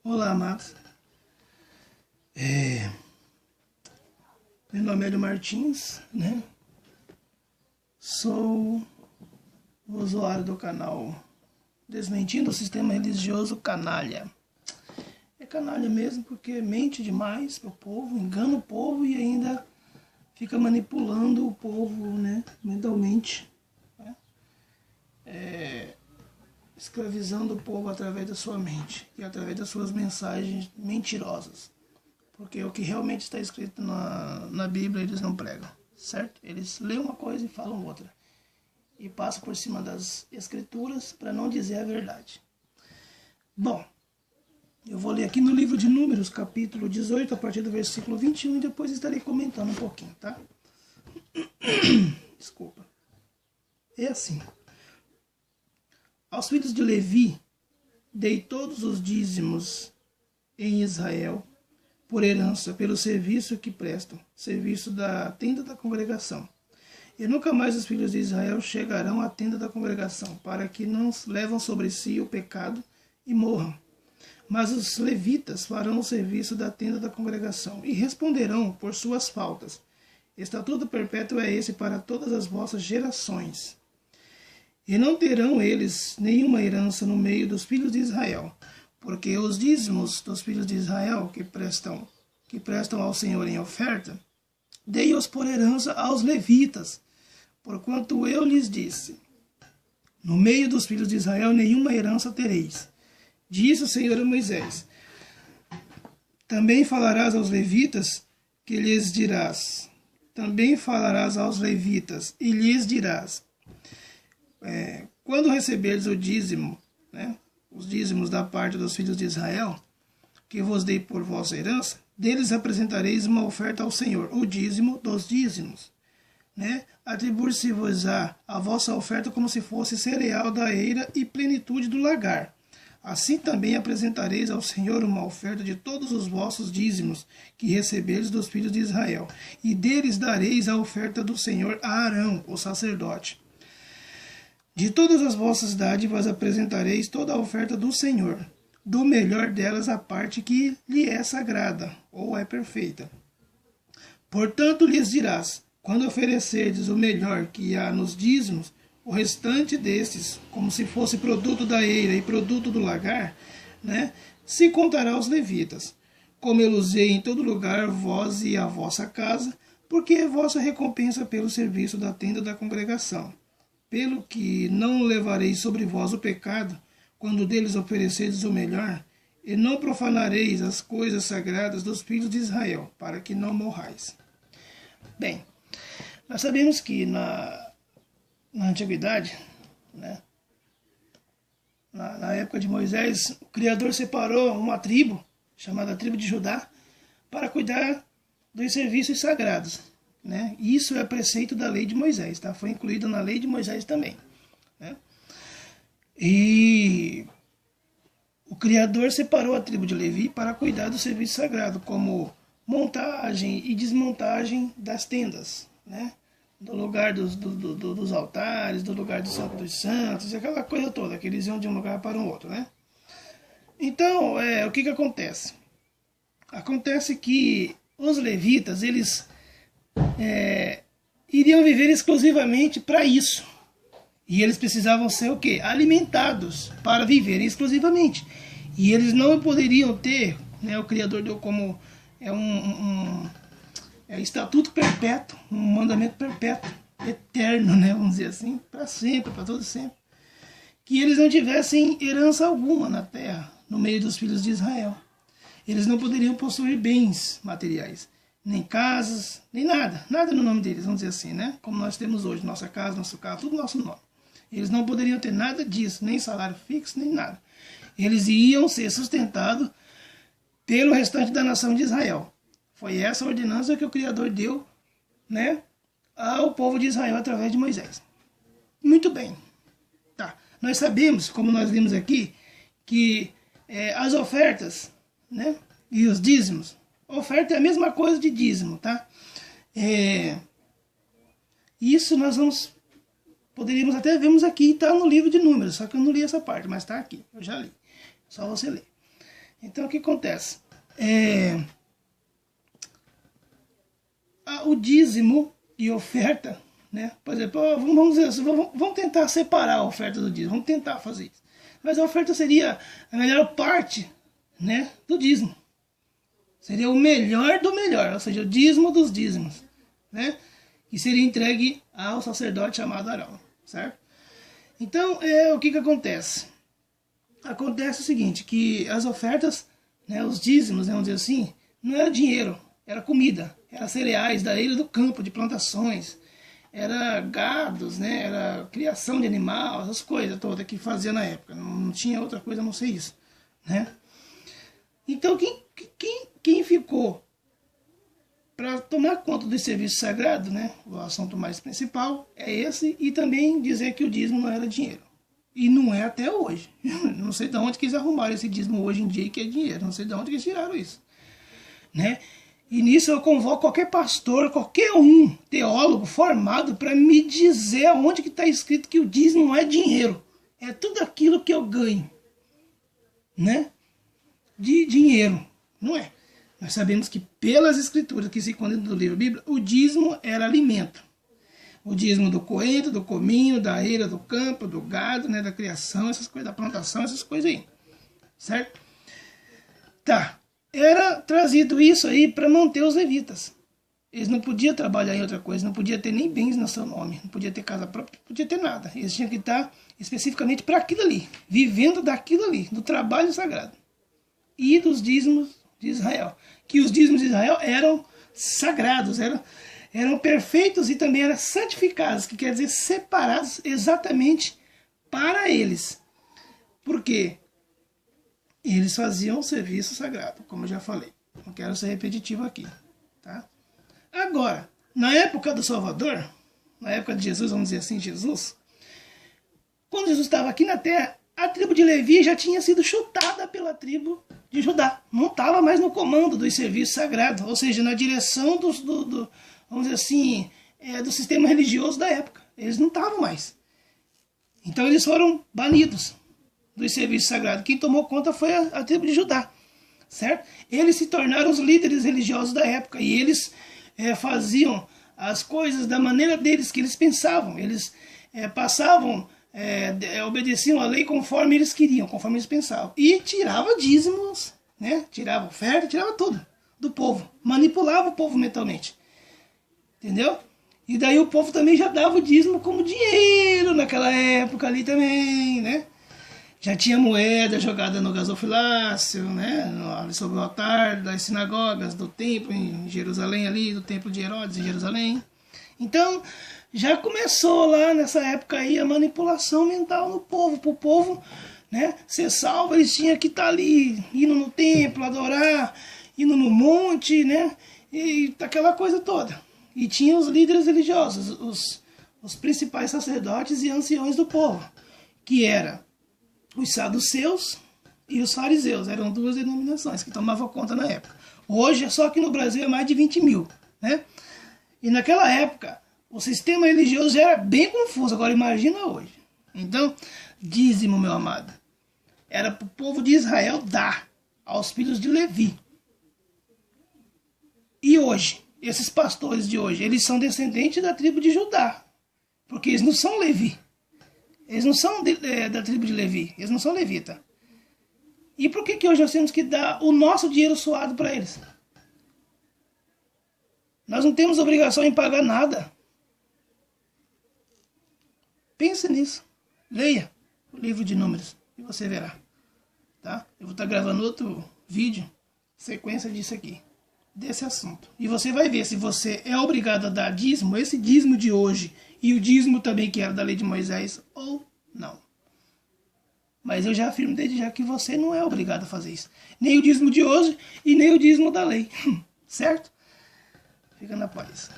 Olá, amados. Meu nome é Hélio Martins, né? Sou usuário do canal Desmentindo o Sistema Religioso Canalha. É canalha mesmo porque mente demais pro povo, engana o povo e ainda fica manipulando o povo, né? Mentalmente. Né? Escravizando o povo através da sua mente e através das suas mensagens mentirosas. Porque o que realmente está escrito na Bíblia eles não pregam, certo? Eles leem uma coisa e falam outra. E passam por cima das escrituras para não dizer a verdade. Bom, eu vou ler aqui no livro de Números, capítulo 18, a partir do versículo 21, e depois estarei comentando um pouquinho, tá? Desculpa. É assim. Aos filhos de Levi, dei todos os dízimos em Israel, por herança, pelo serviço que prestam, serviço da tenda da congregação. E nunca mais os filhos de Israel chegarão à tenda da congregação, para que não levam sobre si o pecado e morram. Mas os levitas farão o serviço da tenda da congregação, e responderão por suas faltas. Estatuto perpétuo é esse para todas as vossas gerações. E não terão eles nenhuma herança no meio dos filhos de Israel, porque os dízimos dos filhos de Israel que prestam ao Senhor em oferta, dei-os por herança aos levitas, porquanto eu lhes disse: no meio dos filhos de Israel nenhuma herança tereis. Disse o Senhor a Moisés: também falarás aos levitas, que lhes dirás. Também falarás aos levitas, e lhes dirás: quando receberdes o dízimo, né, os dízimos da parte dos filhos de Israel, que vos dei por vossa herança, deles apresentareis uma oferta ao Senhor, o dízimo dos dízimos. Né? Atribui-se-vos a vossa oferta como se fosse cereal da eira e plenitude do lagar. Assim também apresentareis ao Senhor uma oferta de todos os vossos dízimos que receberdes dos filhos de Israel, e deles dareis a oferta do Senhor a Arão, o sacerdote. De todas as vossas dádivas apresentareis toda a oferta do Senhor, do melhor delas a parte que lhe é sagrada, ou é perfeita. Portanto lhes dirás: quando oferecerdes o melhor que há nos dízimos, o restante destes, como se fosse produto da eira e produto do lagar, né, se contará aos levitas. Como eu usei em todo lugar vós e a vossa casa, porque é vossa recompensa pelo serviço da tenda da congregação. Pelo que não levareis sobre vós o pecado, quando deles oferecerdes o melhor, e não profanareis as coisas sagradas dos filhos de Israel, para que não morrais. Bem, nós sabemos que na antiguidade, né, na época de Moisés, o Criador separou uma tribo, chamada tribo de Judá, para cuidar dos serviços sagrados. Né? Isso é preceito da lei de Moisés, tá? Foi incluído na lei de Moisés também. Né? E o Criador separou a tribo de Levi para cuidar do serviço sagrado, como montagem e desmontagem das tendas, né? Do lugar dos altares, do lugar do Santo dos Santos, aquela coisa toda, que eles iam de um lugar para o outro. Né? Então, o que acontece? Acontece que os levitas, eles iriam viver exclusivamente para isso. E eles precisavam ser o quê? Alimentados para viverem exclusivamente. E eles não poderiam ter, né, o Criador deu como estatuto perpétuo, um mandamento perpétuo, eterno, né, vamos dizer assim, para sempre, para todo sempre. Que eles não tivessem herança alguma na terra, no meio dos filhos de Israel. Eles não poderiam possuir bens materiais, nem casas, nem nada. Nada no nome deles, vamos dizer assim, né? Como nós temos hoje, nossa casa, nosso carro, tudo nosso nome. Eles não poderiam ter nada disso, nem salário fixo, nem nada. Eles iam ser sustentados pelo restante da nação de Israel. Foi essa ordenança que o Criador deu, né, ao povo de Israel através de Moisés. Muito bem. Tá. Nós sabemos, como nós vimos aqui, que as ofertas, né, e os dízimos, oferta é a mesma coisa de dízimo, tá? Isso nós poderíamos até vermos aqui, está no livro de Números, só que eu não li essa parte, mas está aqui, eu já li. Só você ler. Então o que acontece? O dízimo e oferta, né? Por exemplo, vamos dizer assim, vamos tentar separar a oferta do dízimo, vamos tentar fazer isso. Mas a oferta seria a melhor parte, né, do dízimo. Seria o melhor do melhor, ou seja, o dízimo dos dízimos, né? E seria entregue ao sacerdote chamado Arão, certo? Então, o que acontece? Acontece o seguinte, que as ofertas, né, os dízimos, vamos dizer assim, não era dinheiro, era comida, era cereais da ilha do campo, de plantações, era gados, né, era criação de animal, essas coisas todas que fazia na época, não tinha outra coisa a não ser isso, né? Então, quem ficou para tomar conta do serviço sagrado, né, o assunto mais principal é esse, e também dizer que o dízimo não era dinheiro. E não é até hoje. Não sei de onde que eles arrumaram esse dízimo hoje em dia que é dinheiro. Não sei de onde que eles tiraram isso, né? E nisso eu convoco qualquer pastor, qualquer teólogo formado para me dizer onde que está escrito que o dízimo não é dinheiro. É tudo aquilo que eu ganho, né, de dinheiro. Não é. Nós sabemos que pelas escrituras que se encontram no livro Bíblia, o dízimo era alimento. O dízimo do coentro, do cominho, da eira do campo, do gado, né, da criação, essas coisas, da plantação, essas coisas aí. Certo? Tá. Era trazido isso aí para manter os levitas. Eles não podiam trabalhar em outra coisa, não podiam ter nem bens no seu nome, não podia ter casa própria, não podia ter nada. Eles tinham que estar especificamente para aquilo ali, vivendo daquilo ali, do trabalho sagrado. E dos dízimos de Israel. Que os dízimos de Israel eram sagrados, eram perfeitos e também eram santificados, que quer dizer separados exatamente para eles. Por quê? Eles faziam o serviço sagrado, como eu já falei. Não quero ser repetitivo aqui. Tá? Agora, na época do Salvador, na época de Jesus, vamos dizer assim, Jesus, quando Jesus estava aqui na terra, a tribo de Levi já tinha sido chutada pela tribo de Judá. Não estava mais no comando dos serviços sagrados, ou seja, na direção vamos dizer assim, do sistema religioso da época. Eles não estavam mais. Então eles foram banidos dos serviços sagrados. Quem tomou conta foi a tribo de Judá, certo? Eles se tornaram os líderes religiosos da época e eles faziam as coisas da maneira deles, que eles pensavam. Eles obedeciam a lei conforme eles queriam, conforme eles pensavam. E tirava dízimos, né? Tirava oferta, tirava tudo do povo. Manipulava o povo mentalmente. Entendeu? E daí o povo também já dava o dízimo como dinheiro naquela época ali também, né? Já tinha moeda jogada no gasofilácio, né? Sobre o altar das sinagogas, do templo em Jerusalém ali, do templo de Herodes em Jerusalém. Então, já começou lá nessa época aí a manipulação mental no povo, para o povo, né, ser salvo. Eles tinham que estar ali, indo no templo, adorar, indo no monte, né, e aquela coisa toda. E tinha os líderes religiosos, os principais sacerdotes e anciões do povo, que eram os saduceus e os fariseus. Eram duas denominações que tomavam conta na época. Hoje, só que no Brasil é mais de 20 mil, né? E naquela época, o sistema religioso já era bem confuso. Agora imagina hoje. Então, dízimo, meu amado, era para o povo de Israel dar aos filhos de Levi. E hoje, esses pastores de hoje, eles são descendentes da tribo de Judá. Porque eles não são Levi. Eles não são da tribo de Levi. Eles não são levita. E por que hoje nós temos que dar o nosso dinheiro suado para eles? Nós não temos obrigação em pagar nada. Pense nisso. Leia o livro de Números e você verá. Tá? Eu vou estar gravando outro vídeo, sequência disso aqui, desse assunto. E você vai ver se você é obrigado a dar dízimo, esse dízimo de hoje, e o dízimo também que era da lei de Moisés, ou não. Mas eu já afirmo desde já que você não é obrigado a fazer isso. Nem o dízimo de hoje e nem o dízimo da lei. Certo? Fica na paz.